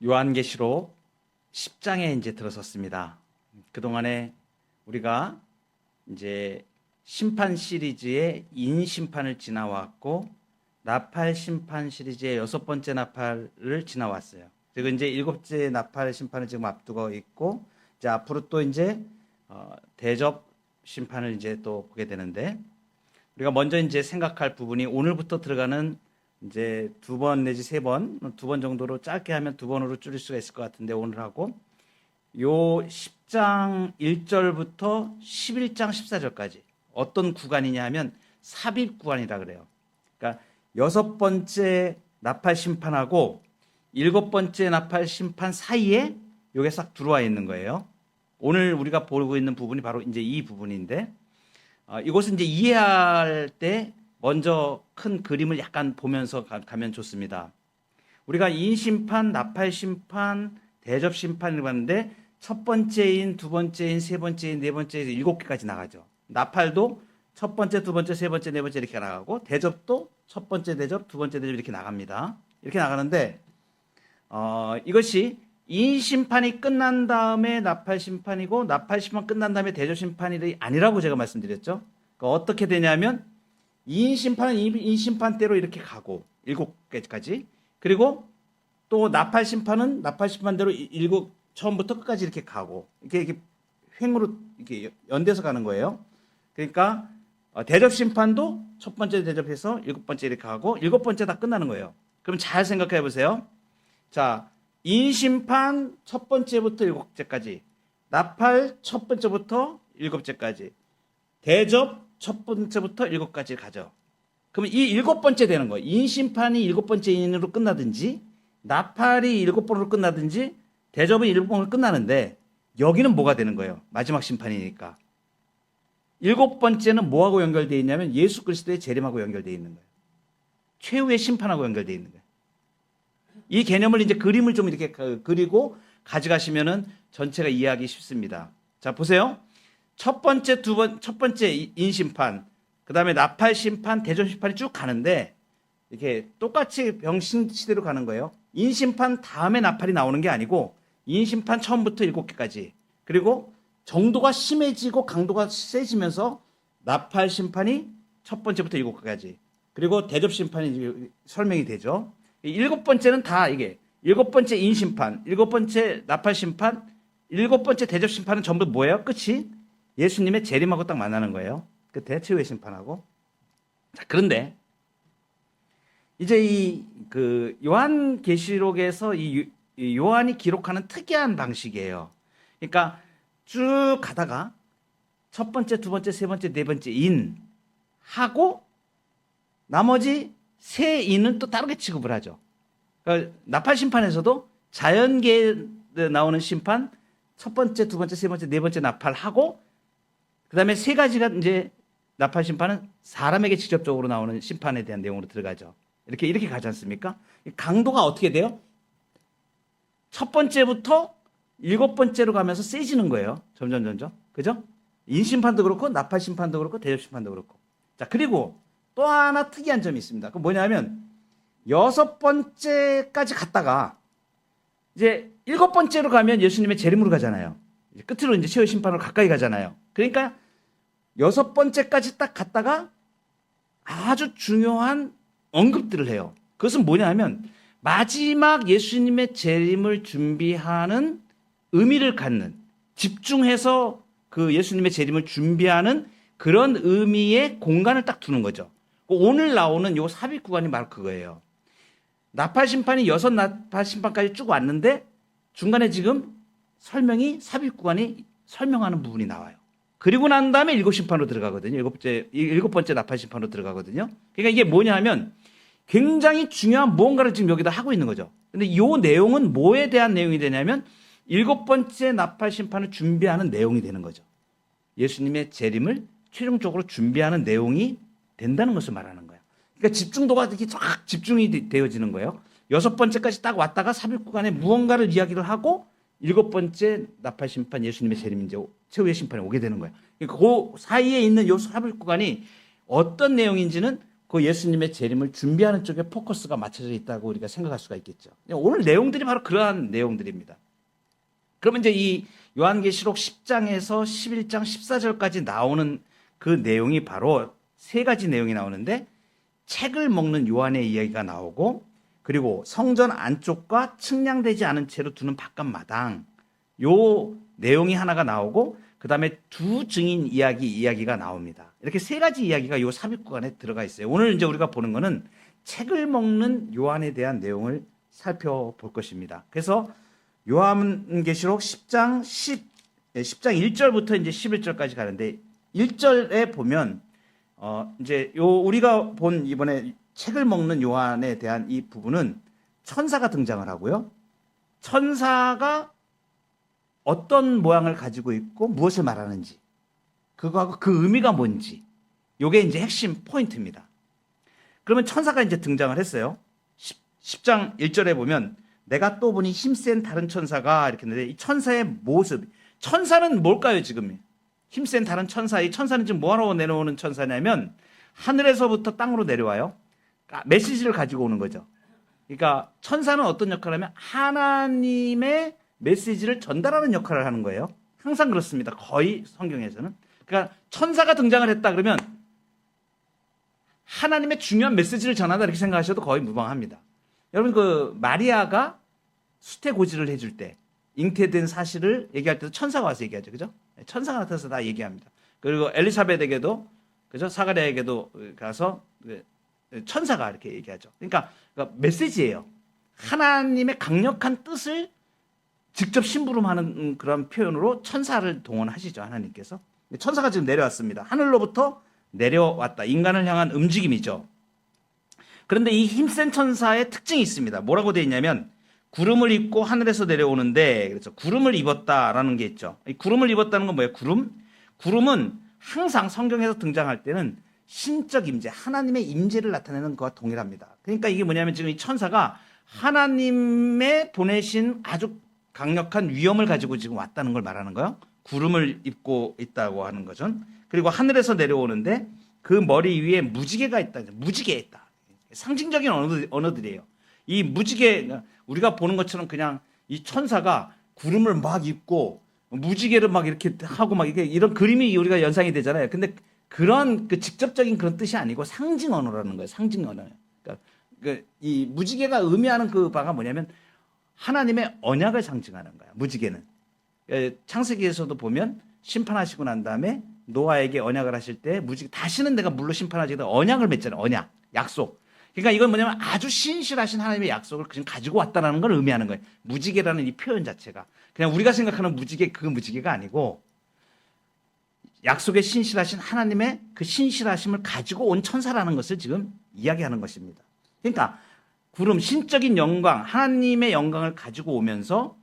요한계시록 10장에 이제 들어섰습니다. 그동안에 우리가 이제 심판 시리즈의 인심판을 지나왔고 나팔 심판 시리즈의 6번째 나팔을 지나왔어요. 그리고 이제 7째 나팔 심판을 지금 앞두고 있고 이제 앞으로 또 이제 대접 심판을 이제 또 보게 되는데, 우리가 먼저 이제 생각할 부분이 오늘부터 들어가는 이제 2번 내지 3번, 2번 정도로 짧게 하면 2번으로 줄일 수가 있을 것 같은데, 오늘 하고 요 10장 1절부터 11장 14절까지 어떤 구간이냐 하면 삽입 구간이라 그래요. 그러니까 6번째 나팔 심판하고 7번째 나팔 심판 사이에 요게 싹 들어와 있는 거예요. 오늘 우리가 보고 있는 부분이 바로 이제 이 부분인데, 이것은 이제 이해할 때 먼저 큰 그림을 약간 보면서 가면 좋습니다. 우리가 인심판, 나팔 심판, 대접 심판을 봤는데 첫 번째인, 두 번째인, 세 번째인, 네 번째인 7개까지 나가죠. 나팔도 첫 번째, 두 번째, 세 번째, 네 번째 이렇게 나가고, 대접도 첫 번째 대접, 두 번째 대접 이렇게 나갑니다. 이렇게 나가는데 이것이 인심판이 끝난 다음에 나팔 심판이고 나팔 심판 끝난 다음에 대접 심판이 아니라고 제가 말씀드렸죠. 그러니까 어떻게 되냐면 인심판은 인심판대로 이렇게 가고 7개까지, 그리고 또 나팔 심판은 나팔 심판대로 처음부터 끝까지 이렇게 가고 이렇게 횡으로 이렇게 연대서 가는 거예요. 그러니까 대접 심판도 첫 번째 대접해서 7번째 이렇게 가고 7번째 다 끝나는 거예요. 그럼 잘 생각해 보세요. 자, 인심판 첫 번째부터 7번째까지, 나팔 첫 번째부터 7번째까지, 대접 첫 번째부터 7까지 가죠. 그러면 이 7번째 되는 거예요. 인심판이 7번째 인으로 끝나든지, 나팔이 7번으로 끝나든지, 대접은 7번으로 끝나는데, 여기는 뭐가 되는 거예요? 마지막 심판이니까. 7번째는 뭐하고 연결되어 있냐면 예수 그리스도의 재림하고 연결되어 있는 거예요. 최후의 심판하고 연결되어 있는 거예요. 이 개념을 이제 그림을 좀 이렇게 그리고 가져가시면은 전체가 이해하기 쉽습니다. 자, 보세요. 첫 번째 인심판, 그 다음에 나팔 심판, 대접 심판이 쭉 가는데 이렇게 똑같이 병신시대로 가는 거예요. 인심판 다음에 나팔이 나오는 게 아니고 인심판 처음부터 7개까지, 그리고 정도가 심해지고 강도가 세지면서 나팔 심판이 첫 번째부터 7개까지, 그리고 대접 심판이 설명이 되죠. 7번째는 다 이게 7번째 인심판, 7번째 나팔 심판, 7번째 대접 심판은 전부 뭐예요? 끝이 예수님의 재림하고 딱 만나는 거예요. 끝에 최후의 심판하고. 자, 그런데 이제 요한계시록에서 이 요한이 기록하는 특이한 방식이에요. 그러니까 쭉 가다가 첫 번째, 두 번째, 세 번째, 네 번째 인 하고 나머지 세 인은 또 다르게 취급을 하죠. 그러니까 나팔 심판에서도 자연계에 나오는 심판, 첫 번째, 두 번째, 세 번째, 네 번째 나팔하고, 그 다음에 세 가지가 이제 나팔 심판은 사람에게 직접적으로 나오는 심판에 대한 내용으로 들어가죠. 이렇게 가지 않습니까? 강도가 어떻게 돼요? 첫 번째부터 7번째로 가면서 세지는 거예요. 점점. 그죠? 인심판도 그렇고, 나팔 심판도 그렇고, 대접 심판도 그렇고. 자, 그리고 또 하나 특이한 점이 있습니다. 그 뭐냐면 6번째까지 갔다가 이제 7번째로 가면 예수님의 재림으로 가잖아요. 이제 끝으로 이제 최후 심판으로 가까이 가잖아요. 그러니까 6번째까지 딱 갔다가 아주 중요한 언급들을 해요. 그것은 뭐냐 하면 마지막 예수님의 재림을 준비하는 의미를 갖는, 집중해서 그 예수님의 재림을 준비하는 그런 의미의 공간을 딱 두는 거죠. 오늘 나오는 요 삽입 구간이 바로 그거예요. 나팔 심판이 6 나팔 심판까지 쭉 왔는데 중간에 지금 삽입 구간이 설명하는 부분이 나와요. 그리고 난 다음에 7 심판으로 들어가거든요. 7번째 나팔 심판으로 들어가거든요. 그러니까 이게 뭐냐 하면 굉장히 중요한 무언가를 지금 여기다 하고 있는 거죠. 근데 이 내용은 뭐에 대한 내용이 되냐면 7번째 나팔 심판을 준비하는 내용이 되는 거죠. 예수님의 재림을 최종적으로 준비하는 내용이 된다는 것을 말하는 거예요. 그러니까 집중도가 이렇게 쫙 집중이 되어지는 거예요. 6번째까지 딱 왔다가 삽입 구간에 무언가를 이야기를 하고 7번째 나팔 심판, 예수님의 재림, 이제 최후의 심판이 오게 되는 거예요. 그 사이에 있는 요 삽입 구간이 어떤 내용인지는 그 예수님의 재림을 준비하는 쪽에 포커스가 맞춰져 있다고 우리가 생각할 수가 있겠죠. 오늘 내용들이 바로 그러한 내용들입니다. 그러면 이제 이 요한계시록 10장에서 11장 14절까지 나오는 그 내용이 바로 세 가지 내용이 나오는데, 책을 먹는 요한의 이야기가 나오고, 그리고 성전 안쪽과 측량되지 않은 채로 두는 바깥 마당, 요 내용이 하나가 나오고, 그 다음에 두 증인 이야기가 나옵니다. 이렇게 세 가지 이야기가 요 삽입구간에 들어가 있어요. 오늘 이제 우리가 보는 거는 책을 먹는 요한에 대한 내용을 살펴볼 것입니다. 그래서 요한계시록 10장 1절부터 이제 11절까지 가는데, 1절에 보면 이제 우리가 본 이번에 책을 먹는 요한에 대한 이 부분은 천사가 등장을 하고요. 천사가 어떤 모양을 가지고 있고 무엇을 말하는지, 그거하고 그 의미가 뭔지, 요게 이제 핵심 포인트입니다. 그러면 천사가 이제 등장을 했어요. 10장 1절에 보면 내가 또 보니 힘센 다른 천사가 이렇게 했는데, 이 천사의 모습, 천사는 뭘까요 지금? 힘센 다른 천사, 이 천사는 지금 뭐하러 내려오는 천사냐면 하늘에서부터 땅으로 내려와요. 메시지를 가지고 오는 거죠. 그러니까 천사는 어떤 역할을 하면 하나님의 메시지를 전달하는 역할을 하는 거예요. 항상 그렇습니다. 거의 성경에서는. 그러니까 천사가 등장을 했다 그러면 하나님의 중요한 메시지를 전하다 이렇게 생각하셔도 거의 무방합니다. 여러분, 그 마리아가 수태고지를 해줄 때 잉태된 사실을 얘기할 때도 천사가 와서 얘기하죠. 그죠? 천사가 나타나서 다 얘기합니다. 그리고 엘리사벳에게도, 그죠? 사가랴에게도 가서 천사가 이렇게 얘기하죠. 그러니까 메시지예요. 하나님의 강력한 뜻을 직접 심부름하는 그런 표현으로 천사를 동원하시죠, 하나님께서. 천사가 지금 내려왔습니다. 하늘로부터 내려왔다. 인간을 향한 움직임이죠. 그런데 이 힘센 천사의 특징이 있습니다. 뭐라고 되어 있냐면 구름을 입고 하늘에서 내려오는데, 그래서 구름을 입었다라는 게 있죠. 이 구름을 입었다는 건 뭐예요? 구름은 항상 성경에서 등장할 때는 신적 임재, 하나님의 임재를 나타내는 것과 동일합니다. 그러니까 이게 뭐냐면 지금 이 천사가 하나님의 보내신 아주 강력한 위엄을 가지고 지금 왔다는 걸 말하는 거예요. 구름을 입고 있다고 하는 거죠. 그리고 하늘에서 내려오는데 그 머리 위에 무지개가 있다. 무지개했다. 상징적인 언어들이에요. 이 무지개, 우리가 보는 것처럼 그냥 이 천사가 구름을 막 입고 무지개를 막 이렇게 하고 막 이런 그림이 우리가 연상이 되잖아요. 근데 그런 그 직접적인 그런 뜻이 아니고 상징 언어라는 거예요. 상징 언어. 그러니까 이 무지개가 의미하는 그 바가 뭐냐면 하나님의 언약을 상징하는 거야. 무지개는. 창세기에서도 보면 심판하시고 난 다음에 노아에게 언약을 하실 때 무지개, 다시는 내가 물로 심판하지 않겠다. 언약을 맺잖아요. 언약, 약속. 그러니까 이건 뭐냐면 아주 신실하신 하나님의 약속을 지금 가지고 왔다는 걸 의미하는 거예요. 무지개라는 이 표현 자체가. 그냥 우리가 생각하는 무지개, 그 무지개가 아니고 약속에 신실하신 하나님의 그 신실하심을 가지고 온 천사라는 것을 지금 이야기하는 것입니다. 그러니까 구름, 신적인 영광, 하나님의 영광을 가지고 오면서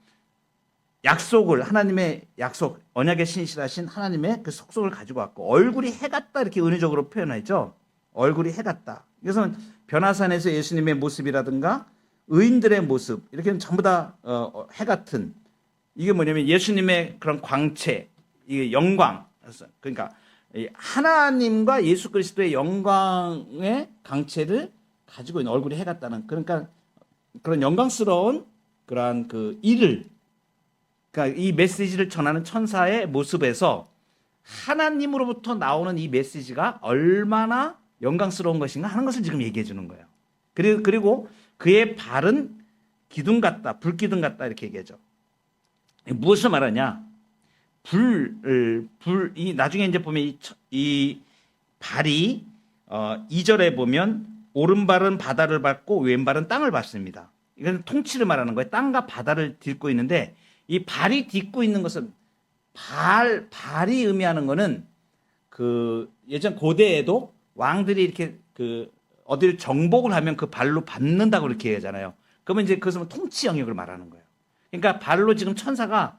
약속을, 하나님의 약속, 언약에 신실하신 하나님의 그 속성을 가지고 왔고, 얼굴이 해 같다 이렇게 은유적으로 표현하죠. 얼굴이 해 같다. 이것은 변화산에서 예수님의 모습이라든가 의인들의 모습, 이렇게 전부 다 해 같은, 이게 뭐냐면 예수님의 그런 광채, 이게 영광, 그러니까 하나님과 예수 그리스도의 영광의 강체를 가지고 있는 얼굴이 해 같다는, 그러니까 그런 영광스러운 그러한 그 일을, 그러니까 이 메시지를 전하는 천사의 모습에서 하나님으로부터 나오는 이 메시지가 얼마나 영광스러운 것인가 하는 것을 지금 얘기해 주는 거예요. 그리고 그의 발은 기둥 같다, 불기둥 같다 이렇게 얘기하죠. 무엇을 말하냐? 이 나중에 이제 보면 이 발이 2절에 보면 오른발은 바다를 밟고 왼발은 땅을 밟습니다. 이건 통치를 말하는 거예요. 땅과 바다를 딛고 있는데 이 발이 딛고 있는 것은 발이 의미하는 거는 그 예전 고대에도 왕들이 이렇게 그 어디를 정복을 하면 그 발로 밟는다고 이렇게 하잖아요. 그러면 이제 그것은 통치 영역을 말하는 거예요. 그러니까 발로 지금 천사가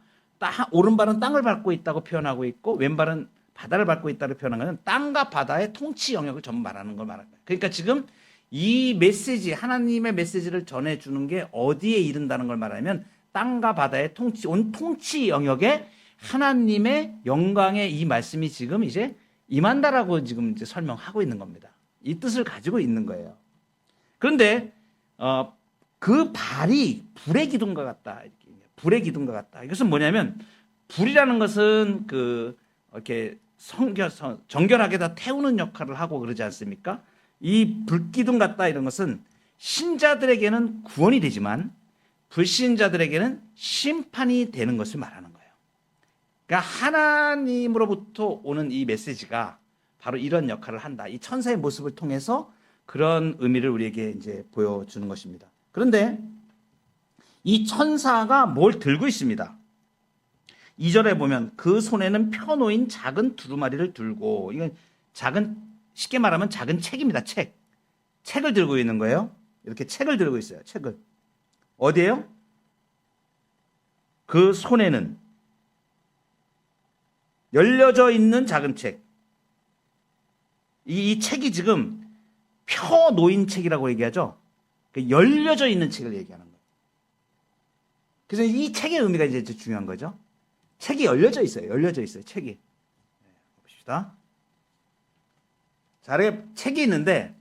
오른발은 땅을 밟고 있다고 표현하고 있고 왼발은 바다를 밟고 있다고 표현하는 것은 땅과 바다의 통치 영역을 전부 말하는 걸 말하는 거예요. 그러니까 지금 이 메시지, 하나님의 메시지를 전해주는 게 어디에 이른다는 걸 말하면 땅과 바다의 통치, 온 통치 영역에 하나님의 영광의 이 말씀이 지금 이제 임한다라고 지금 이제 설명하고 있는 겁니다. 이 뜻을 가지고 있는 거예요. 그런데 그 발이 불의 기둥과 같다. 불의 기둥과 같다. 이것은 뭐냐면 불이라는 것은 이렇게 정결하게 다 태우는 역할을 하고 그러지 않습니까? 이 불기둥 같다 이런 것은 신자들에게는 구원이 되지만 불신자들에게는 심판이 되는 것을 말하는 거예요. 그러니까 하나님으로부터 오는 이 메시지가 바로 이런 역할을 한다. 이 천사의 모습을 통해서 그런 의미를 우리에게 이제 보여주는 것입니다. 그런데 이 천사가 뭘 들고 있습니다. 2절에 보면 그 손에는 펴놓인 작은 두루마리를 들고, 이건 쉽게 말하면 작은 책입니다. 책을 들고 있는 거예요. 이렇게 책을 들고 있어요. 책을. 어디에요? 그 손에는 열려져 있는 작은 책. 이 책이 지금 펴놓인 책이라고 얘기하죠. 열려져 있는 책을 얘기하는 거예요. 그래서 이 책의 의미가 이제 중요한 거죠. 책이 열려져 있어요. 열려져 있어요. 책이. 봅시다. 자리에 책이 있는데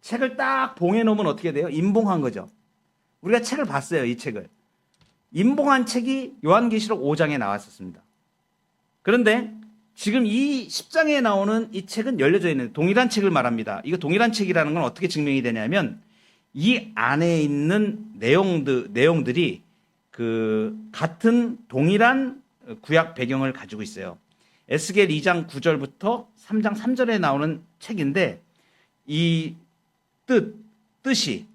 책을 딱 봉해 놓으면 어떻게 돼요? 임봉한 거죠. 우리가 책을 봤어요. 이 책을. 임봉한 책이 요한계시록 5장에 나왔었습니다. 그런데 지금 이 10장에 나오는 이 책은 열려져 있는 동일한 책을 말합니다. 이거 동일한 책이라는 건 어떻게 증명이 되냐면 이 안에 있는 내용들이 같은 동일한 구약 배경을 가지고 있어요. 에스겔 2장 9절부터 3장 3절에 나오는 책인데 이 뜻이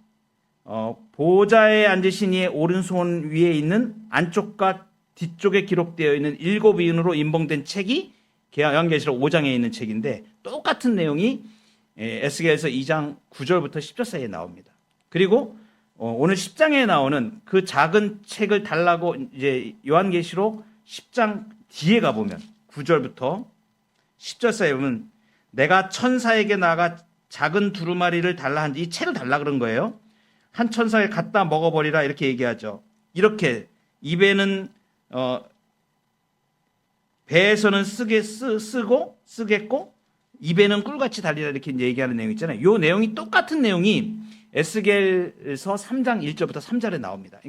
보좌에 앉으신 이의 오른손 위에 있는 안쪽과 뒤쪽에 기록되어 있는 7인으로 인봉된 책이 요한계시록 5장에 있는 책인데 똑같은 내용이 에스겔에서 2장 9절부터 10절 사이에 나옵니다. 그리고 오늘 10장에 나오는 그 작은 책을 달라고 이제 요한계시록 10장 뒤에 가보면 9절부터 10절 사이에 보면 내가 천사에게 나가 작은 두루마리를 달라 한지 이 책을 달라 그런 거예요. 한 천사에 갖다 먹어버리라 이렇게 얘기하죠. 이렇게 입에는 배에서는 쓰겠고 입에는 꿀같이 달리라 이렇게 이제 얘기하는 내용 있잖아요. 이 내용이 똑같은 내용이 에스겔서 3장 1절부터 3절에 나옵니다.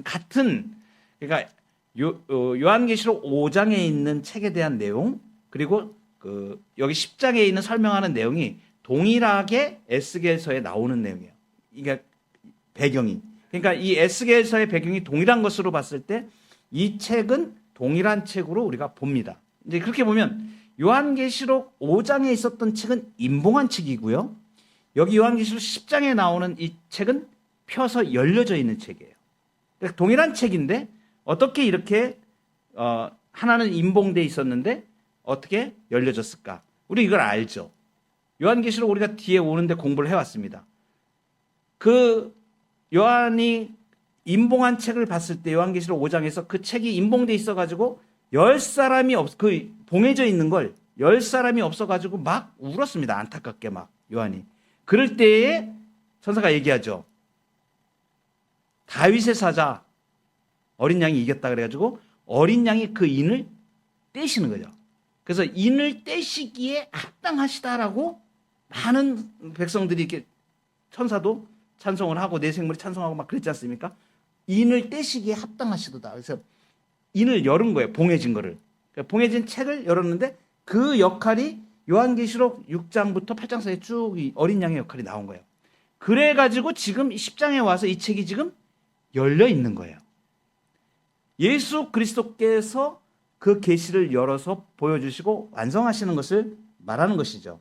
그러니까 요한계시록 5장에 있는 책에 대한 내용 그리고 여기 10장에 있는 설명하는 내용이 동일하게 에스겔서에 나오는 내용이에요. 이게 배경이. 그러니까 이 에스겔서의 배경이 동일한 것으로 봤을 때 이 책은 동일한 책으로 우리가 봅니다. 이제 그렇게 보면 요한계시록 5장에 있었던 책은 임봉한 책이고요. 여기 요한계시록 10장에 나오는 이 책은 펴서 열려져 있는 책이에요. 그러니까 동일한 책인데 어떻게 이렇게 하나는 임봉돼 있었는데 어떻게 열려졌을까? 우리 이걸 알죠. 요한계시록 우리가 뒤에 오는데 공부를 해왔습니다. 요한이 임봉한 책을 봤을 때 요한계시록 5장에서 그 책이 임봉돼 있어가지고 10사람이 봉해져 있는 걸 10사람이 없어가지고 막 울었습니다. 안타깝게 막 요한이. 그럴 때에 천사가 얘기하죠. 다윗의 사자 어린 양이 이겼다 그래가지고 어린 양이 그 인을 떼시는 거죠. 그래서 인을 떼시기에 합당하시다라고 많은 백성들이 이렇게 천사도 찬송을 하고 내 생물이 찬송하고 막 그랬지 않습니까? 인을 떼시기에 합당하시도다. 그래서 인을 열은 거예요. 봉해진 거를. 그러니까 봉해진 책을 열었는데 그 역할이 요한계시록 6장부터 8장 사이에 쭉 어린 양의 역할이 나온 거예요. 그래가지고 지금 10장에 와서 이 책이 지금 열려 있는 거예요. 예수 그리스도께서 그 계시를 열어서 보여주시고 완성하시는 것을 말하는 것이죠.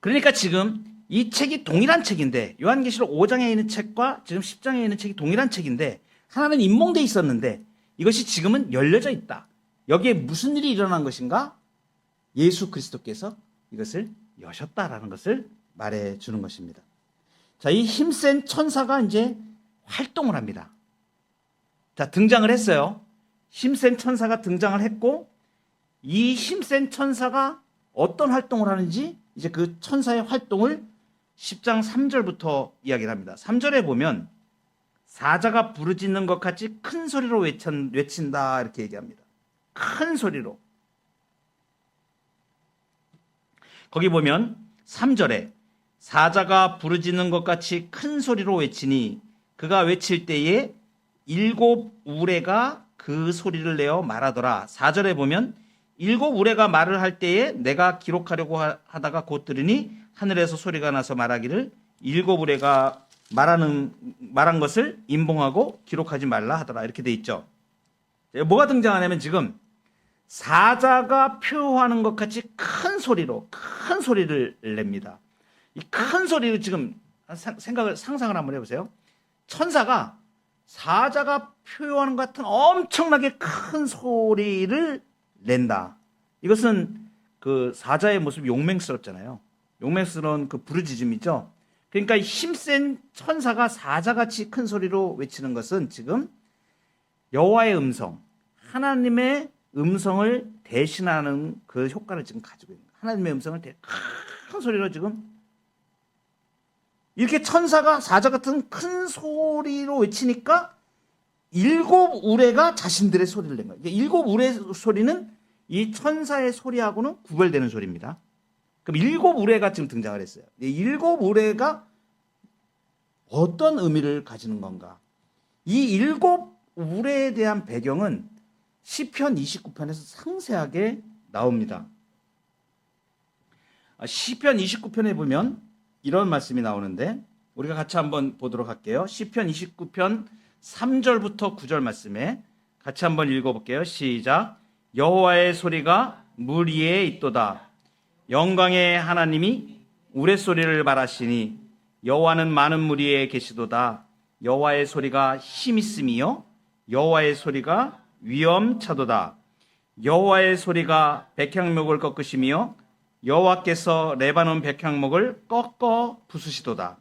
그러니까 지금 이 책이 동일한 책인데 요한계시록 5장에 있는 책과 지금 10장에 있는 책이 동일한 책인데 하나는 임봉돼 있었는데 이것이 지금은 열려져 있다. 여기에 무슨 일이 일어난 것인가? 예수 그리스도께서 이것을 여셨다라는 것을 말해주는 것입니다. 자, 이 힘센 천사가 이제 활동을 합니다. 자, 등장을 했어요. 힘센 천사가 등장을 했고 이 힘센 천사가 어떤 활동을 하는지 이제 그 천사의 활동을 10장 3절부터 이야기를 합니다. 3절에 보면 사자가 부르짖는 것 같이 큰 소리로 외친다 이렇게 얘기합니다. 큰 소리로. 거기 보면 3절에 사자가 부르짖는 것 같이 큰 소리로 외치니 그가 외칠 때에 7 우레가 그 소리를 내어 말하더라. 4절에 보면 7 우레가 말을 할 때에 내가 기록하려고 하다가 곧 들으니 하늘에서 소리가 나서 말하기를 7 우레가 말한 것을 임봉하고 기록하지 말라 하더라. 이렇게 돼 있죠. 뭐가 등장하냐면 지금 사자가 표하는 것 같이 큰 소리를 냅니다. 이 큰 소리를 지금 상상을 한번 해보세요. 천사가 사자가 표현하는 것 같은 엄청나게 큰 소리를 낸다. 이것은 그 사자의 모습이 용맹스럽잖아요. 용맹스러운 그 부르짖음이죠. 그러니까 힘센 천사가 사자같이 큰 소리로 외치는 것은 지금 여호와의 음성, 하나님의 음성을 대신하는 그 효과를 지금 가지고 있는 거예요. 하나님의 음성을 큰 소리로 지금 이렇게 천사가 사자 같은 큰 소리로 외치니까 7 우레가 자신들의 소리를 낸 거예요. 7 우레 소리는 이 천사의 소리하고는 구별되는 소리입니다. 그럼 7 우레가 지금 등장을 했어요. 7 우레가 어떤 의미를 가지는 건가? 이 7 우레에 대한 배경은 시편 29편에서 상세하게 나옵니다. 시편 29편에 보면 이런 말씀이 나오는데 우리가 같이 한번 보도록 할게요. 시편 29편 3절부터 9절 말씀에 같이 한번 읽어볼게요. 시작. 여호와의 소리가 물 위에 있도다. 영광의 하나님이 우레소리를 말하시니 여호와는 많은 물 위에 계시도다. 여호와의 소리가 힘있음이요 여호와의 소리가 위엄차도다. 여호와의 소리가 백향목을 꺾으시며 여호와께서 레바논 백향목을 꺾어 부수시도다.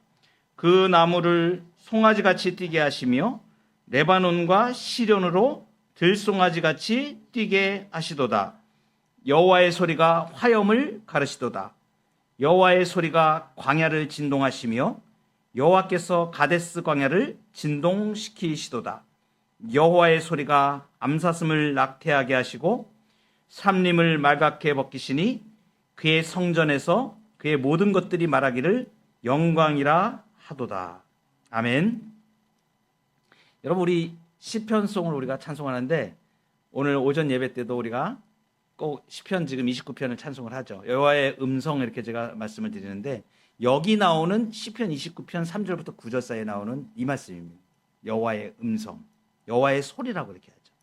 그 나무를 송아지같이 뛰게 하시며 레바논과 시련으로 들송아지같이 뛰게 하시도다. 여호와의 소리가 화염을 가르시도다. 여호와의 소리가 광야를 진동하시며 여호와께서 가데스 광야를 진동시키시도다. 여호와의 소리가 암사슴을 낙태하게 하시고 삼림을 말갛게 벗기시니 그의 성전에서 그의 모든 것들이 말하기를 영광이라 하도다. 아멘. 여러분 우리 시편송을 우리가 찬송하는데 오늘 오전 예배 때도 우리가 꼭 시편 지금 29편을 찬송을 하죠. 여호와의 음성 이렇게 제가 말씀을 드리는데 여기 나오는 시편 29편 3절부터 9절 사이에 나오는 이 말씀입니다. 여호와의 음성, 여호와의 소리라고 이렇게 하죠.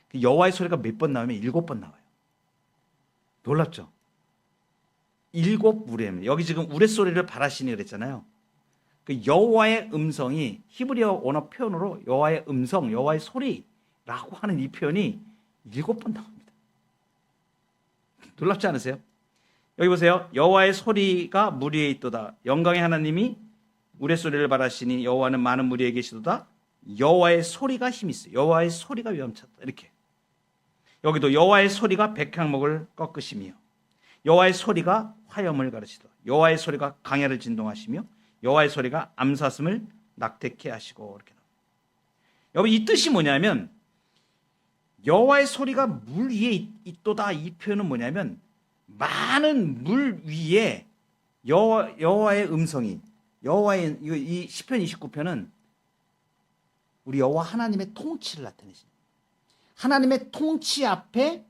그 여호와의 소리가 몇 번 나오면 7번 나와요. 놀랍죠? 7 우레입니다. 여기 지금 우레소리를 바라시니 그랬잖아요. 그 여호와의 음성이 히브리어 원어 표현으로 여호와의 음성, 여호와의 소리라고 하는 이 표현이 7번 나옵니다. 놀랍지 않으세요? 여기 보세요. 여호와의 소리가 물 위에 있도다. 영광의 하나님이 우레소리를 바라시니 여호와는 많은 물 위에 계시도다. 여호와의 소리가 힘이 있어요. 여호와의 소리가 위엄차다. 이렇게. 여기도 여호와의 소리가 백향목을 꺾으시며 여호와의 소리가 화염을 가르치도다. 여호와의 소리가 광야를 진동하시며 여호와의 소리가 암사슴을 낙태케 하시고 이렇게 나옵니다. 여러분 이 뜻이 뭐냐면 여호와의 소리가 물 위에 있도다. 이 표현은 뭐냐면 많은 물 위에 여호와의 음성이 여호와의 이 시편 29편은 우리 여호와 하나님의 통치를 나타내십니다. 하나님의 통치 앞에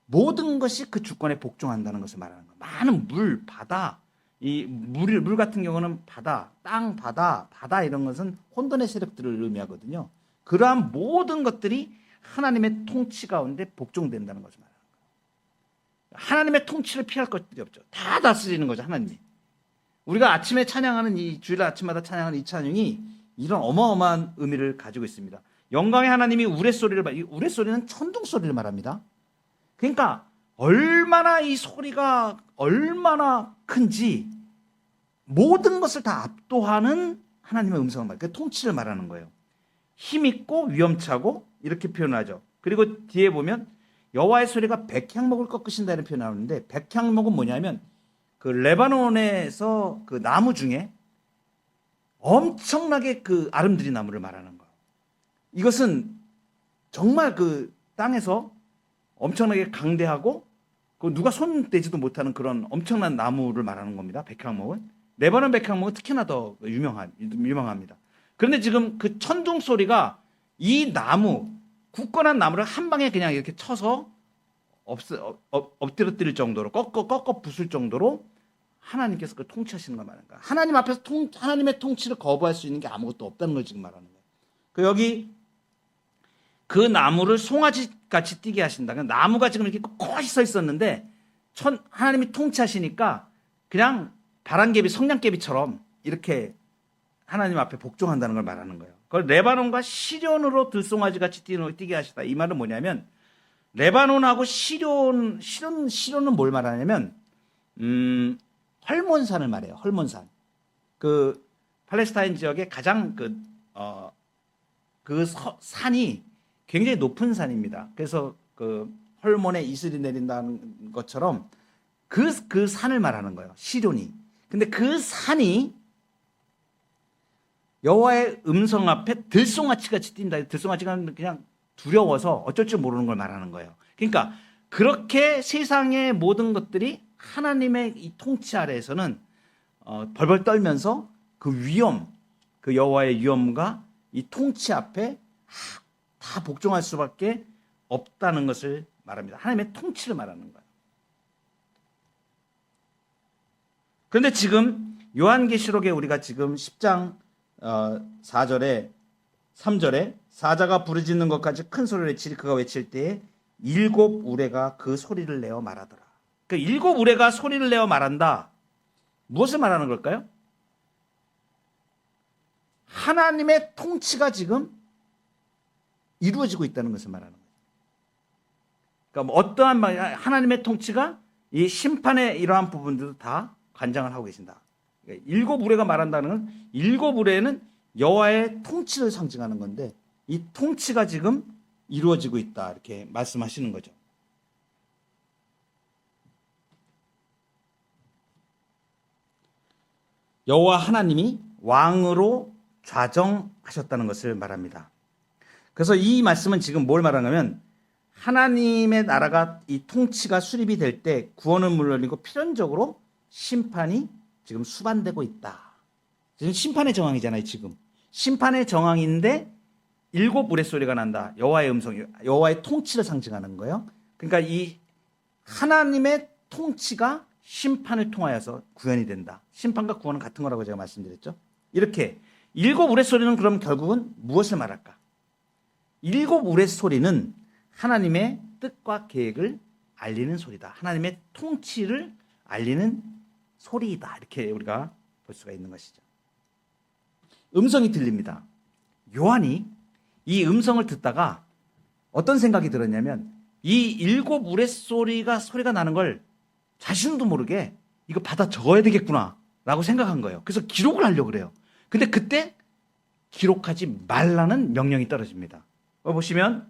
모든 것이 그 주권에 복종한다는 것을 말하는 거예요. 많은 물, 바다, 이 물 같은 경우는 바다, 땅, 바다 이런 것은 혼돈의 세력들을 의미하거든요. 그러한 모든 것들이 하나님의 통치 가운데 복종된다는 것을 말하는 거예요. 하나님의 통치를 피할 것들이 없죠. 다 다스리는 거죠, 하나님이. 우리가 아침에 찬양하는 이 주일 아침마다 찬양하는 이 찬양이 이런 어마어마한 의미를 가지고 있습니다. 영광의 하나님이 우레소리는 천둥소리를 말합니다. 그러니까 얼마나 이 소리가 얼마나 큰지 모든 것을 다 압도하는 하나님의 음성을 말해요. 그 통치를 말하는 거예요. 힘있고 위엄차고 이렇게 표현하죠. 그리고 뒤에 보면 여호와의 소리가 백향목을 꺾으신다는 표현이 나오는데 백향목은 뭐냐면 그 레바논에서 그 나무 중에 엄청나게 그 아름드리 나무를 말하는 거예요. 이것은 정말 그 땅에서 엄청나게 강대하고 그 누가 손대지도 못하는 그런 엄청난 나무를 말하는 겁니다. 백향목은. 레바논 백향목은 특히나 더 유명합니다. 그런데 지금 그 천둥 소리가 이 나무, 굳건한 나무를 한 방에 그냥 이렇게 쳐서 엎드러뜨릴 정도로 꺾어 부술 정도로 하나님께서 그걸 통치하시는 걸 말하는 거야. 하나님 앞에서 하나님의 통치를 거부할 수 있는 게 아무것도 없다는 걸 지금 말하는 거예요. 그 여기 그 나무를 송아지 같이 뛰게 하신다. 나무가 지금 이렇게 꼿꼿이 서 있었는데 하나님이 통치하시니까 그냥 바람개비, 성냥개비처럼 이렇게 하나님 앞에 복종한다는 걸 말하는 거예요. 그걸 레바논과 시련으로 들송아지 같이 뛰게 하시다. 이 말은 뭐냐면 레바논하고 시련은 뭘 말하냐면 헐몬산을 말해요. 헐몬산. 그 팔레스타인 지역의 가장 산이 굉장히 높은 산입니다. 그래서 그 헐몬에 이슬이 내린다는 것처럼 그 산을 말하는 거예요. 시련이. 근데 그 산이 여호와의 음성 앞에 들송아치 같이 뛴다. 들송아치가 그냥 두려워서 어쩔 줄 모르는 걸 말하는 거예요. 그러니까 그렇게 세상의 모든 것들이 하나님의 이 통치 아래에서는 벌벌 떨면서 그 위험, 그 여호와의 위험과 이 통치 앞에 다 복종할 수밖에 없다는 것을 말합니다. 하나님의 통치를 말하는 거예요. 그런데 지금 요한계시록에 우리가 지금 10장 4절에 3절에 사자가 부르짖는 것까지 큰 소리를 외치리 그가 외칠 때에 7 우레가 그 소리를 내어 말하더라. 그 7 우레가 소리를 내어 말한다. 무엇을 말하는 걸까요? 하나님의 통치가 지금 이루어지고 있다는 것을 말하는 거예요. 그러니까 어떠한 하나님의 통치가 이 심판의 이러한 부분들도 다 관장을 하고 계신다. 그러니까 7 우레가 말한다는 건 7 우레는 여호와의 통치를 상징하는 건데 이 통치가 지금 이루어지고 있다 이렇게 말씀하시는 거죠. 여호와 하나님이 왕으로 좌정하셨다는 것을 말합니다. 그래서 이 말씀은 지금 뭘 말하냐면 하나님의 나라가 이 통치가 수립이 될 때 구원은 물론이고 필연적으로 심판이 지금 수반되고 있다. 지금 심판의 정황이잖아요. 지금 심판의 정황인데 7 우레소리가 난다. 여호와의 음성이 여호와의 통치를 상징하는 거예요. 그러니까 이 하나님의 통치가 심판을 통하여서 구원이 된다. 심판과 구원은 같은 거라고 제가 말씀드렸죠. 이렇게 7 우레소리는 그럼 결국은 무엇을 말할까? 7 우레소리는 하나님의 뜻과 계획을 알리는 소리다. 하나님의 통치를 알리는 소리이다. 이렇게 우리가 볼 수가 있는 것이죠. 음성이 들립니다. 요한이 이 음성을 듣다가 어떤 생각이 들었냐면 이 7 우레소리가 나는 걸 자신도 모르게 이거 받아 적어야 되겠구나 라고 생각한 거예요. 그래서 기록을 하려고 그래요. 근데 그때 기록하지 말라는 명령이 떨어집니다. 보시면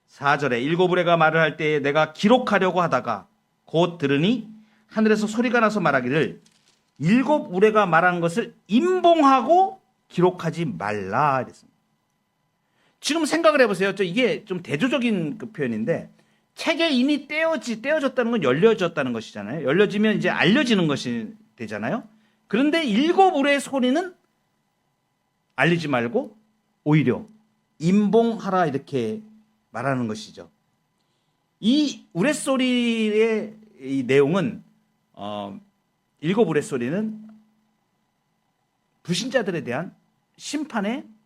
4절에 7 우레가 말을 할 때에 내가 기록하려고 하다가 곧 들으니 하늘에서 소리가 나서 말하기를 7 우레가 말한 것을 임봉하고 기록하지 말라 이랬습니다. 지금 생각을 해보세요. 이게 좀 대조적인 그 표현인데 책에 이미 떼어졌다는 건 열려졌다는 것이잖아요. 열려지면 이제 알려지는 것이 되잖아요. 그런데 7 우레의 소리는 알리지 말고 오히려 임봉하라 이렇게 말하는 것이죠. 이 우레소리의 이 내용은 7 우레소리는 불신자들에 대한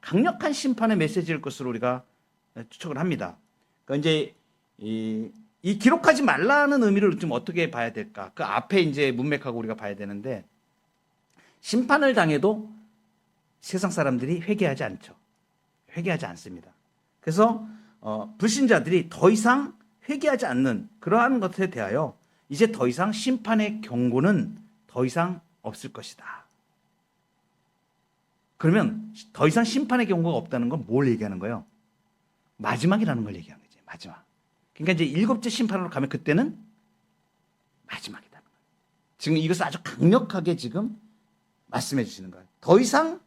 강력한 심판의 메시지일 것으로 우리가 추측을 합니다. 그러니까 이제 이 기록하지 말라는 의미를 좀 어떻게 봐야 될까? 그 앞에 이제 문맥하고 우리가 봐야 되는데 심판을 당해도 세상 사람들이 회개하지 않죠. 회개하지 않습니다. 그래서 불신자들이 더 이상 회개하지 않는 그러한 것에 대하여 이제 더 이상 심판의 경고는 더 이상 없을 것이다. 그러면 더 이상 심판의 경고가 없다는 건 뭘 얘기하는 거예요? 마지막이라는 걸 얘기하는 거죠. 마지막. 그러니까 이제 7째 심판으로 가면 그때는 마지막이라는 거예요. 지금 이것을 아주 강력하게 지금 말씀해 주시는 거예요. 더 이상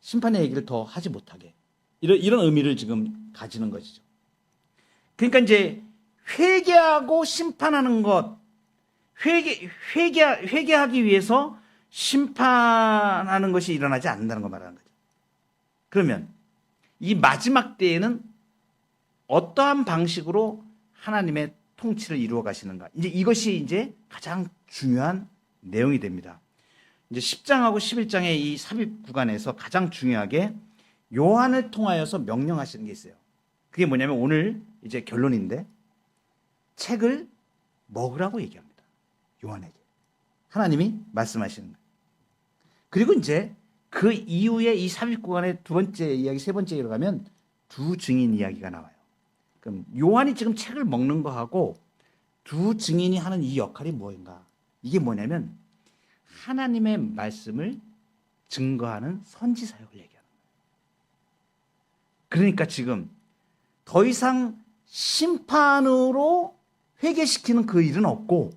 심판의 얘기를 더 하지 못하게. 이런 의미를 지금 가지는 것이죠. 그러니까 이제 회개하고 심판하는 것, 회개하기 위해서 심판하는 것이 일어나지 않는다는 걸 말하는 거죠. 그러면 이 마지막 때에는 어떠한 방식으로 하나님의 통치를 이루어 가시는가? 이제 이것이 이제 가장 중요한 내용이 됩니다. 이제 10장하고 11장의 이 삽입 구간에서 가장 중요하게 요한을 통하여서 명령하시는 게 있어요. 그게 뭐냐면 오늘 이제 결론인데 책을 먹으라고 얘기합니다. 요한에게. 하나님이 말씀하시는 거예요. 그리고 이제 그 이후에 이 삽입 구간의 두 번째 이야기, 세 번째 이로 가면 두 증인 이야기가 나와요. 그럼 요한이 지금 책을 먹는 거하고 두 증인이 하는 이 역할이 뭐인가? 이게 뭐냐면 하나님의 말씀을 증거하는 선지 사역을 얘기하는 거예요. 그러니까 지금 더 이상 심판으로 회개시키는 그 일은 없고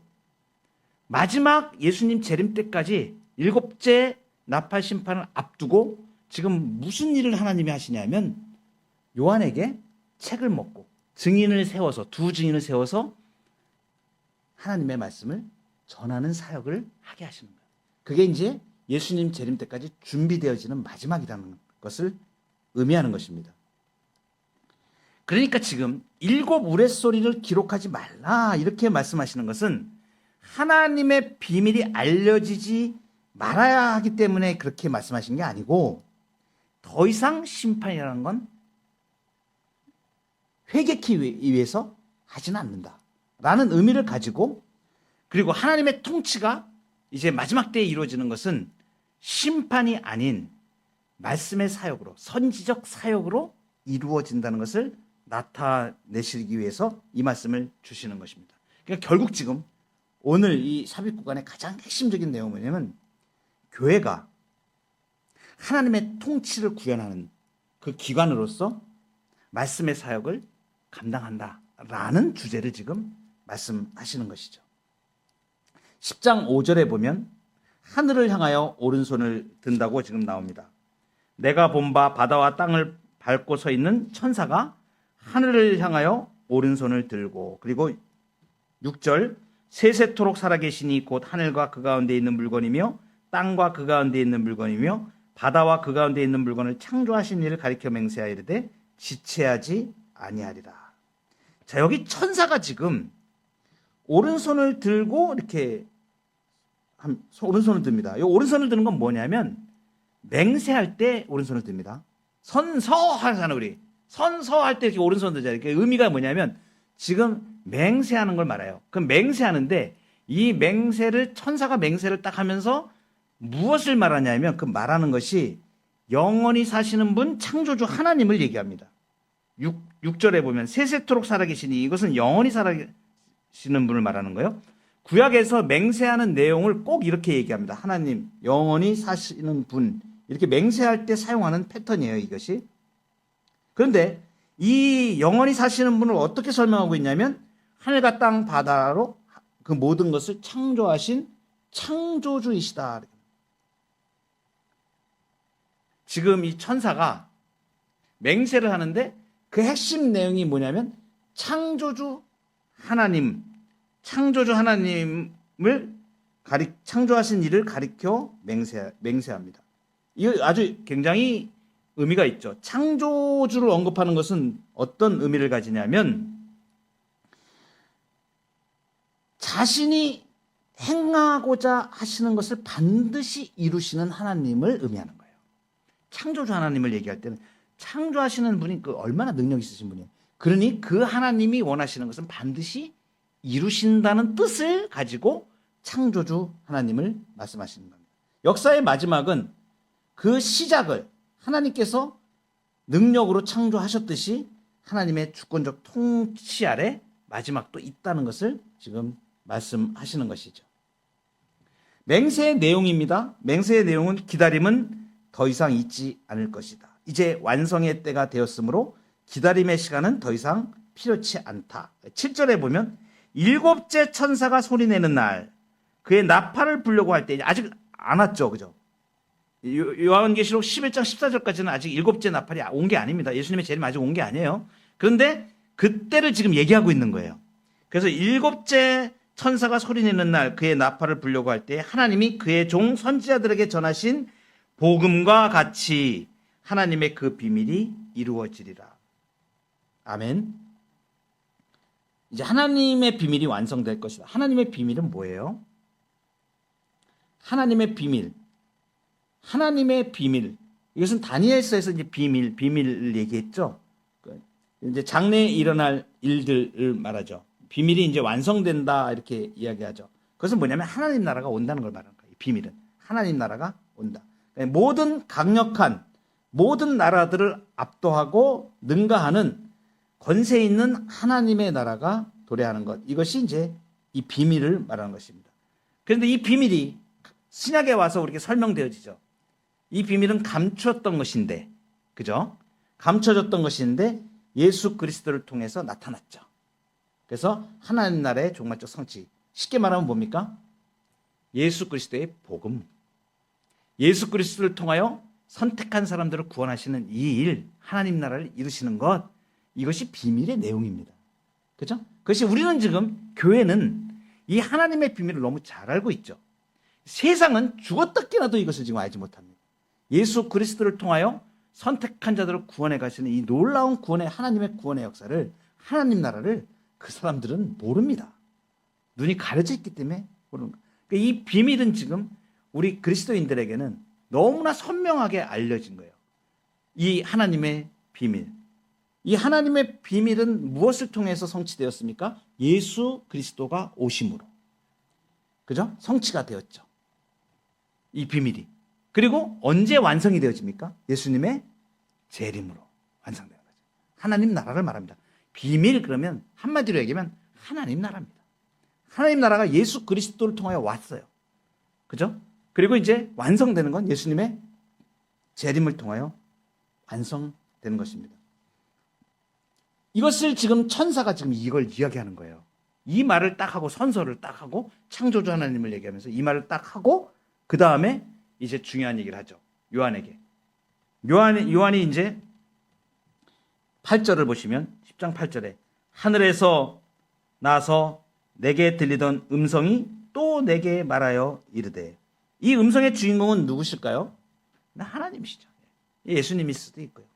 마지막 예수님 재림 때까지 일곱째 나팔 심판을 앞두고 지금 무슨 일을 하나님이 하시냐면 요한에게 책을 먹고 증인을 세워서 두 증인을 세워서 하나님의 말씀을 전하는 사역을 하게 하시는 거예요. 그게 이제 예수님 재림 때까지 준비되어지는 마지막이라는 것을 의미하는 것입니다. 그러니까 지금 일곱 우레소리를 기록하지 말라 이렇게 말씀하시는 것은 하나님의 비밀이 알려지지 말아야 하기 때문에 그렇게 말씀하신 게 아니고 더 이상 심판이라는 건 회개하기 위해서 하지는 않는다라는 의미를 가지고 그리고 하나님의 통치가 이제 마지막 때에 이루어지는 것은 심판이 아닌 말씀의 사역으로 선지적 사역으로 이루어진다는 것을 나타내시기 위해서 이 말씀을 주시는 것입니다. 그러니까 결국 지금 오늘 이 삽입 구간의 가장 핵심적인 내용은 뭐냐면 교회가 하나님의 통치를 구현하는 그 기관으로서 말씀의 사역을 감당한다라는 주제를 지금 말씀하시는 것이죠. 10장 5절에 보면 하늘을 향하여 오른손을 든다고 지금 나옵니다. 내가 본 바 바다와 땅을 밟고 서 있는 천사가 하늘을 향하여 오른손을 들고 그리고 6절 세세토록 살아계시니 곧 하늘과 그 가운데 있는 물건이며 땅과 그 가운데 있는 물건이며 바다와 그 가운데 있는 물건을 창조하신 이를 가리켜 맹세하이르되 지체하지 아니하리라. 자, 여기 천사가 지금 오른손을 들고 이렇게 오른손을 듭니다. 이 오른손을 드는 건 뭐냐면 맹세할 때 오른손을 듭니다. 선서하잖아 우리. 선서할 때 이렇게 오른손 들잖아요. 그 의미가 뭐냐면 지금 맹세하는 걸 말해요. 그럼 맹세하는데 이 맹세를 천사가 맹세를 딱 하면서 무엇을 말하냐면 그 말하는 것이 영원히 사시는 분 창조주 하나님을 얘기합니다. 6절에 보면 세세토록 살아계시니 이것은 영원히 살아계시는 분을 말하는 거예요. 구약에서 맹세하는 내용을 꼭 이렇게 얘기합니다. 하나님 영원히 사시는 분 이렇게 맹세할 때 사용하는 패턴이에요. 이것이. 그런데 이 영원히 사시는 분을 어떻게 설명하고 있냐면 하늘과 땅 바다로 그 모든 것을 창조하신 창조주이시다. 지금 이 천사가 맹세를 하는데 그 핵심 내용이 뭐냐면 창조주 하나님을 창조하신 일을 가리켜 맹세합니다. 이거 아주 굉장히 의미가 있죠. 창조주를 언급하는 것은 어떤 의미를 가지냐면 자신이 행하고자 하시는 것을 반드시 이루시는 하나님을 의미하는 거예요. 창조주 하나님을 얘기할 때는 창조하시는 분이 그 얼마나 능력 있으신 분이에요. 그러니 그 하나님이 원하시는 것은 반드시 이루신다는 뜻을 가지고 창조주 하나님을 말씀하시는 겁니다. 역사의 마지막은 그 시작을 하나님께서 능력으로 창조하셨듯이 하나님의 주권적 통치 아래 마지막도 있다는 것을 지금 말씀하시는 것이죠. 맹세의 내용입니다. 맹세의 내용은 기다림은 더 이상 있지 않을 것이다. 이제 완성의 때가 되었으므로 기다림의 시간은 더 이상 필요치 않다. 7절에 보면 일곱째 천사가 소리내는 날 그의 나팔을 불려고 할 때 아직 안 왔죠. 그죠? 요한계시록 11장 14절까지는 아직 일곱째 나팔이 온 게 아닙니다. 예수님의 재림 아직 온 게 아니에요. 그런데 그때를 지금 얘기하고 있는 거예요. 그래서 일곱째 천사가 소리내는 날 그의 나팔을 불려고 할 때 하나님이 그의 종 선지자들에게 전하신 복음과 같이 하나님의 그 비밀이 이루어지리라. 아멘. 이제 하나님의 비밀이 완성될 것이다. 하나님의 비밀은 뭐예요? 하나님의 비밀. 하나님의 비밀. 이것은 다니엘서에서 이제 비밀을 얘기했죠. 이제 장래에 일어날 일들을 말하죠. 비밀이 이제 완성된다 이렇게 이야기하죠. 그것은 뭐냐면 하나님 나라가 온다는 걸 말하는 거예요. 비밀은 하나님 나라가 온다. 모든 강력한 모든 나라들을 압도하고 능가하는 권세 있는 하나님의 나라가 도래하는 것. 이것이 이제 이 비밀을 말하는 것입니다. 그런데 이 비밀이 신약에 와서 우리에게 설명되어지죠. 이 비밀은 감추었던 것인데, 그죠? 감춰졌던 것인데 예수 그리스도를 통해서 나타났죠. 그래서 하나님 나라의 종말적 성취. 쉽게 말하면 뭡니까? 예수 그리스도의 복음. 예수 그리스도를 통하여 선택한 사람들을 구원하시는 이 일, 하나님 나라를 이루시는 것, 이것이 비밀의 내용입니다. 그죠? 그것이 우리는 지금 교회는 이 하나님의 비밀을 너무 잘 알고 있죠. 세상은 죽었다 깨나도 이것을 지금 알지 못합니다. 예수 그리스도를 통하여 선택한 자들을 구원해 가시는 이 놀라운 구원의 하나님의 구원의 역사를, 하나님 나라를 그 사람들은 모릅니다. 눈이 가려져 있기 때문에 모르는 거예요. 그러니까 이 비밀은 지금 우리 그리스도인들에게는 너무나 선명하게 알려진 거예요. 이 하나님의 비밀. 이 하나님의 비밀은 무엇을 통해서 성취되었습니까? 예수 그리스도가 오심으로. 그죠? 성취가 되었죠. 이 비밀이. 그리고 언제 완성이 되어집니까? 예수님의 재림으로 완성되는 거죠. 하나님 나라를 말합니다. 비밀 그러면 한마디로 얘기하면 하나님 나라입니다. 하나님 나라가 예수 그리스도를 통하여 왔어요. 그죠? 그리고 이제 완성되는 건 예수님의 재림을 통하여 완성되는 것입니다. 이것을 지금 천사가 지금 이걸 이야기하는 거예요. 이 말을 딱 하고 선서를 딱 하고 창조주 하나님을 얘기하면서 이 말을 딱 하고 그 다음에 이제 중요한 얘기를 하죠. 요한에게. 요한이 이제 8절을 보시면 10장 8절에 하늘에서 나서 내게 들리던 음성이 또 내게 말하여 이르되, 이 음성의 주인공은 누구실까요? 하나님이시죠. 예수님일 수도 있고요.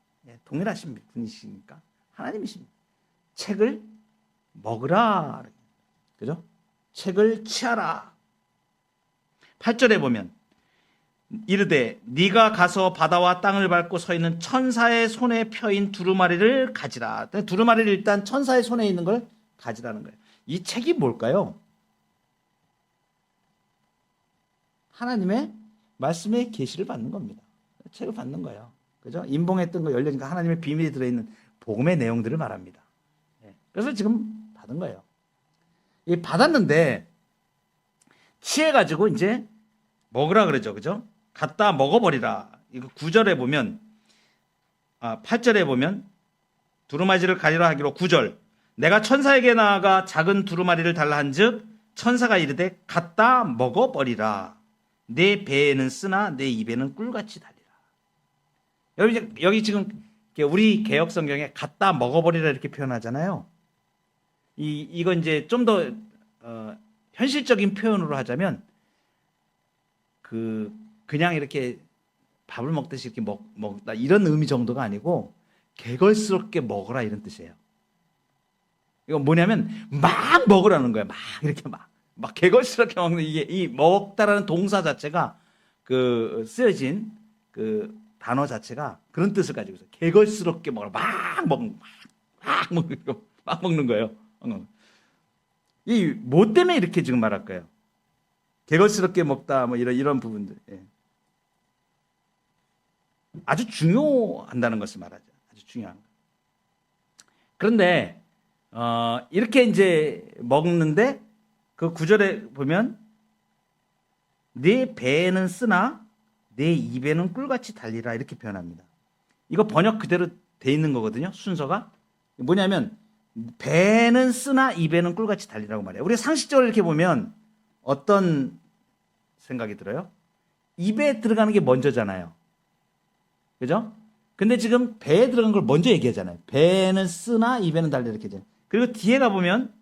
동일하신 분이시니까 하나님이십니다. 책을 먹으라. 그죠? 책을 취하라. 8절에 보면 이르되 네가 가서 바다와 땅을 밟고 서 있는 천사의 손에 펴인 두루마리를 가지라. 두루마리를 일단 천사의 손에 있는 걸 가지라는 거예요. 이 책이 뭘까요? 하나님의 말씀의 계시를 받는 겁니다. 책을 받는 거예요. 그죠? 인봉했던 거 열려니까 하나님의 비밀이 들어있는 복음의 내용들을 말합니다. 그래서 지금 받은 거예요. 이 받았는데 취해가지고 이제 먹으라 그러죠. 그죠? 갖다 먹어버리라. 이거 9절에 보면 8절에 보면 두루마리를 가리라 하기로 9절 내가 천사에게 나아가 작은 두루마리를 달라 한즉 천사가 이르되 갖다 먹어버리라. 내 배에는 쓰나 내 입에는 꿀같이 달리라. 여기 지금 우리 개역 성경에 갖다 먹어버리라 이렇게 표현하잖아요. 이거 이제 좀 더 현실적인 표현으로 하자면 그냥 이렇게 밥을 먹듯이 이렇게 먹다 이런 의미 정도가 아니고 개걸스럽게 먹어라 이런 뜻이에요. 이거 뭐냐면 막 먹으라는 거예요. 막 이렇게 막 개걸스럽게 먹는 이게 이 먹다라는 동사 자체가 쓰여진 단어 자체가 그런 뜻을 가지고 있어요. 개걸스럽게 먹어라. 막 먹는 거예요. 이 뭐 때문에 이렇게 지금 말할까요? 개걸스럽게 먹다 뭐 이런 부분들. 아주 중요한다는 것을 말하죠. 아주 중요한 거. 그런데 이렇게 이제 먹는데 그 9절에 보면 내 배에는 쓰나 내 입에는 꿀같이 달리라 이렇게 표현합니다. 이거 번역 그대로 돼 있는 거거든요. 순서가 뭐냐면 배는 쓰나 입에는 꿀같이 달리라고 말해요. 우리가 상식적으로 이렇게 보면 어떤 생각이 들어요? 입에 들어가는 게 먼저잖아요. 그죠? 근데 지금 배에 들어간 걸 먼저 얘기하잖아요. 배는 쓰나 입에는 달리라 이렇게 하잖아요. 그리고 뒤에 가보면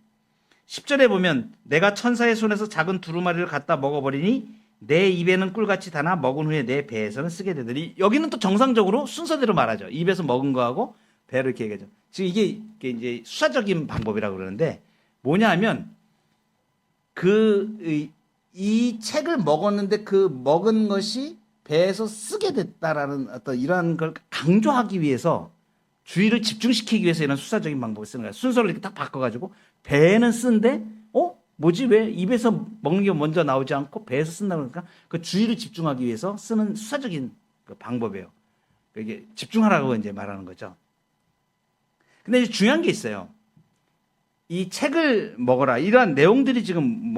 10절에 보면 내가 천사의 손에서 작은 두루마리를 갖다 먹어버리니 내 입에는 꿀같이 다나 먹은 후에 내 배에서는 쓰게 되더니, 여기는 또 정상적으로 순서대로 말하죠. 입에서 먹은 거하고 배로 이렇게 얘기하죠. 지금 이게 이제 수사적인 방법이라고 그러는데 뭐냐 하면 이 책을 먹었는데 그 먹은 것이 배에서 쓰게 됐다라는 어떤 이러한 걸 강조하기 위해서, 주의를 집중시키기 위해서 이런 수사적인 방법을 쓰는 거예요. 순서를 이렇게 딱 바꿔가지고 배에는 쓴데 뭐지 왜 입에서 먹는 게 먼저 나오지 않고 배에서 쓴다 그러니까 그 주의를 집중하기 위해서 쓰는 수사적인 그 방법이에요. 이게 집중하라고 이제 말하는 거죠. 근데 이제 중요한 게 있어요. 이 책을 먹어라, 이러한 내용들이 지금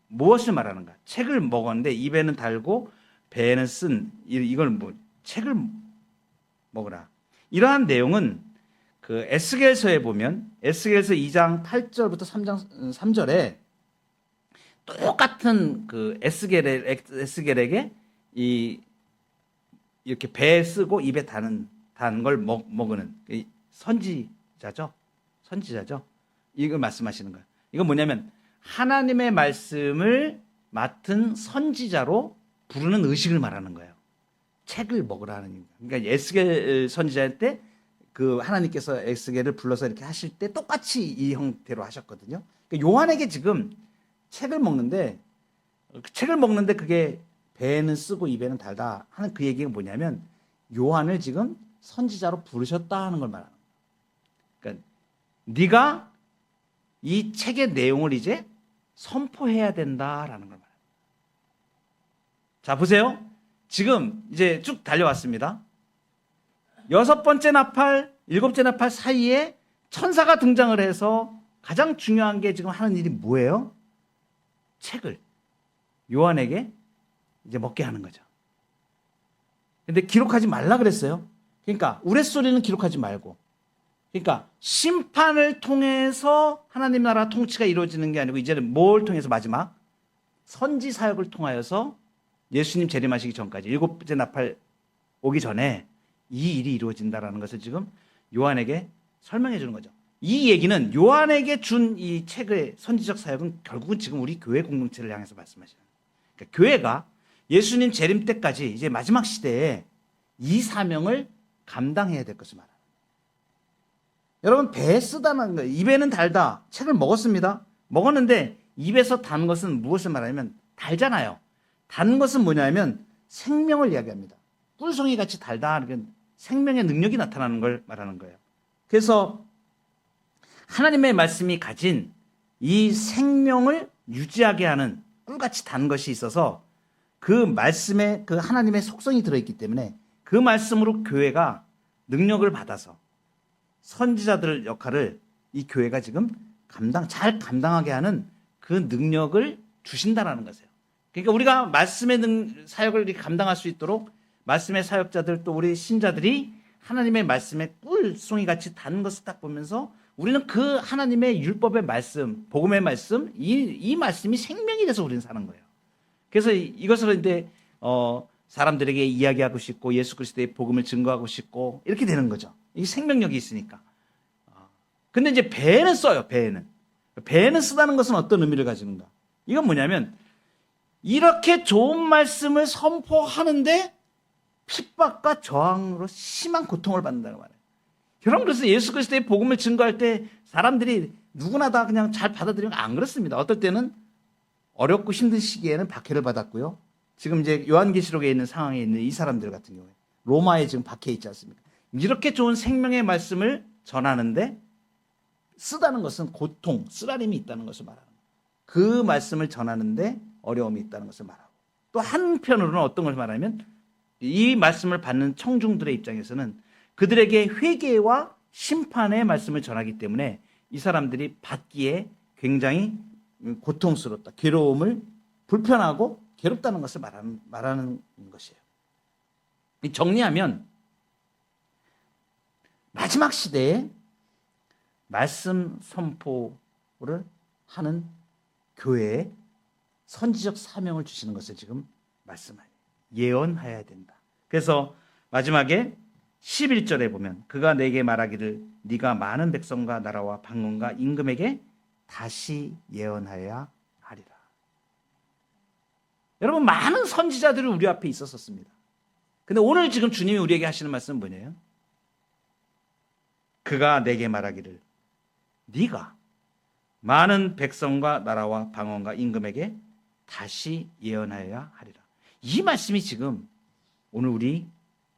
무엇을 말하는가? 책을 먹었는데 입에는 달고 배에는 쓴, 이걸 책을 먹어라. 이러한 내용은 그 에스겔서에 보면 에스겔서 2장 8절부터 3장 3절에 똑같은 그 에스겔에게 이렇게 배에 쓰고 입에 단 걸 먹는 선지자죠. 이걸 말씀하시는 거예요. 이건 뭐냐면 하나님의 말씀을 맡은 선지자로 부르는 의식을 말하는 거예요. 책을 먹으라는. 그러니까 에스겔 선지자 때 그 하나님께서 에스겔을 불러서 이렇게 하실 때 똑같이 이 형태로 하셨거든요. 그러니까 요한에게 지금 책을 먹는데 그게 배에는 쓰고 입에는 달다 하는 그 얘기가 뭐냐면 요한을 지금 선지자로 부르셨다 하는 걸 말하는 거예요. 그러니까 네가 이 책의 내용을 이제 선포해야 된다라는 걸 말해요. 자, 보세요. 지금 이제 쭉 달려왔습니다. 6번째 나팔, 7번째 나팔 사이에 천사가 등장을 해서 가장 중요한 게 지금 하는 일이 뭐예요? 책을 요한에게 이제 먹게 하는 거죠. 근데 기록하지 말라 그랬어요. 그러니까 우레소리는 기록하지 말고, 그러니까 심판을 통해서 하나님 나라 통치가 이루어지는 게 아니고 이제는 뭘 통해서 마지막 선지 사역을 통하여서 예수님 재림하시기 전까지 7번째 나팔 오기 전에 이 일이 이루어진다라는 것을 지금 요한에게 설명해 주는 거죠. 이 얘기는 요한에게 준 이 책의 선지적 사역은 결국은 지금 우리 교회 공동체를 향해서 말씀하시는 거예요. 그러니까 교회가 예수님 재림 때까지 이제 마지막 시대에 이 사명을 감당해야 될 것을 말합니다. 여러분, 배에 쓰다는 거예요. 입에는 달다. 책을 먹었습니다. 먹었는데 입에서 단 것은 무엇을 말하냐면 달잖아요. 단 것은 뭐냐면 생명을 이야기합니다. 꿀송이 같이 달다. 생명의 능력이 나타나는 걸 말하는 거예요. 그래서 하나님의 말씀이 가진 이 생명을 유지하게 하는 꿀같이 단 것이 있어서 그 말씀에 그 하나님의 속성이 들어있기 때문에 그 말씀으로 교회가 능력을 받아서 선지자들 역할을 이 교회가 지금 잘 감당하게 하는 그 능력을 주신다라는 것이에요. 그러니까 우리가 말씀의 사역을 감당할 수 있도록 말씀의 사역자들 또 우리 신자들이 하나님의 말씀에 꿀송이 같이 단 것을 딱 보면서 우리는 그 하나님의 율법의 말씀, 복음의 말씀, 이 말씀이 생명이 돼서 우리는 사는 거예요. 그래서 이것을 이제 사람들에게 이야기하고 싶고 예수 그리스도의 복음을 증거하고 싶고 이렇게 되는 거죠. 이게 생명력이 있으니까. 근데 이제 배에는 써요. 배에는 쓰다는 것은 어떤 의미를 가지는가? 이건 뭐냐면 이렇게 좋은 말씀을 선포하는데 핍박과 저항으로 심한 고통을 받는다는 말이에요. 여러분, 그래서 예수 그리스도의 복음을 증거할 때 사람들이 누구나 다 그냥 잘 받아들이는 거 안 그렇습니다. 어떨 때는 어렵고 힘든 시기에는 박해를 받았고요. 지금 이제 요한계시록에 있는 상황에 있는 이 사람들 같은 경우에 로마에 지금 박해 있지 않습니까? 이렇게 좋은 생명의 말씀을 전하는데 쓰다는 것은 고통, 쓰라림이 있다는 것을 말하는 거예요. 그 말씀을 전하는데 어려움이 있다는 것을 말하고, 또 한편으로는 어떤 것을 말하면 이 말씀을 받는 청중들의 입장에서는 그들에게 회개와 심판의 말씀을 전하기 때문에 이 사람들이 받기에 굉장히 고통스럽다, 괴로움을, 불편하고 괴롭다는 것을 말하는 것이에요. 정리하면 마지막 시대에 말씀 선포를 하는 교회에 선지적 사명을 주시는 것을 지금 예언해야 된다. 그래서 마지막에 11절에 보면 그가 내게 말하기를 네가 많은 백성과 나라와 방언과 임금에게 다시 예언하여야 하리라. 여러분, 많은 선지자들이 우리 앞에 있었습니다. 근데 오늘 지금 주님이 우리에게 하시는 말씀은 뭐냐요? 그가 내게 말하기를 네가 많은 백성과 나라와 방언과 임금에게 다시 예언하여야 하리라. 이 말씀이 지금 오늘 우리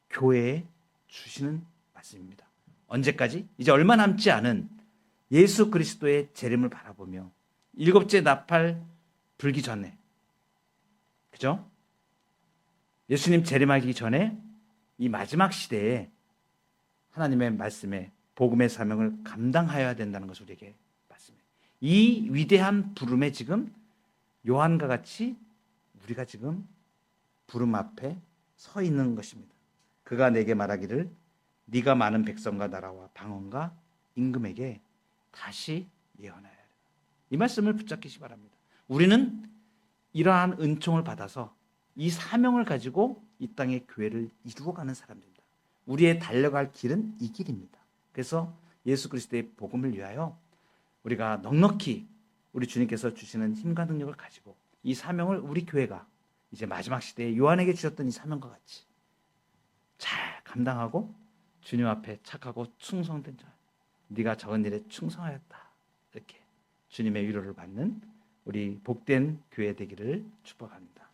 교회에 주시는 말씀입니다. 언제까지? 이제 얼마 남지 않은 예수 그리스도의 재림을 바라보며 일곱째 나팔 불기 전에, 그죠? 예수님 재림하기 전에 이 마지막 시대에 하나님의 말씀에 복음의 사명을 감당하여야 된다는 것을 우리에게 말씀해요. 이 위대한 부름에 지금 요한과 같이 우리가 지금 부름 앞에 서 있는 것입니다. 그가 내게 말하기를 네가 많은 백성과 나라와 방언과 임금에게 다시 예언하여야 한다. 이 말씀을 붙잡기시 바랍니다. 우리는 이러한 은총을 받아서 이 사명을 가지고 이 땅의 교회를 이루어가는 사람들입니다. 우리의 달려갈 길은 이 길입니다. 그래서 예수 그리스도의 복음을 위하여 우리가 넉넉히 우리 주님께서 주시는 힘과 능력을 가지고 이 사명을 우리 교회가 이제 마지막 시대에 요한에게 주셨던 이 사명과 같이 잘 감당하고 주님 앞에 착하고 충성된 자, 네가 적은 일에 충성하였다, 이렇게 주님의 위로를 받는 우리 복된 교회 되기를 축복합니다.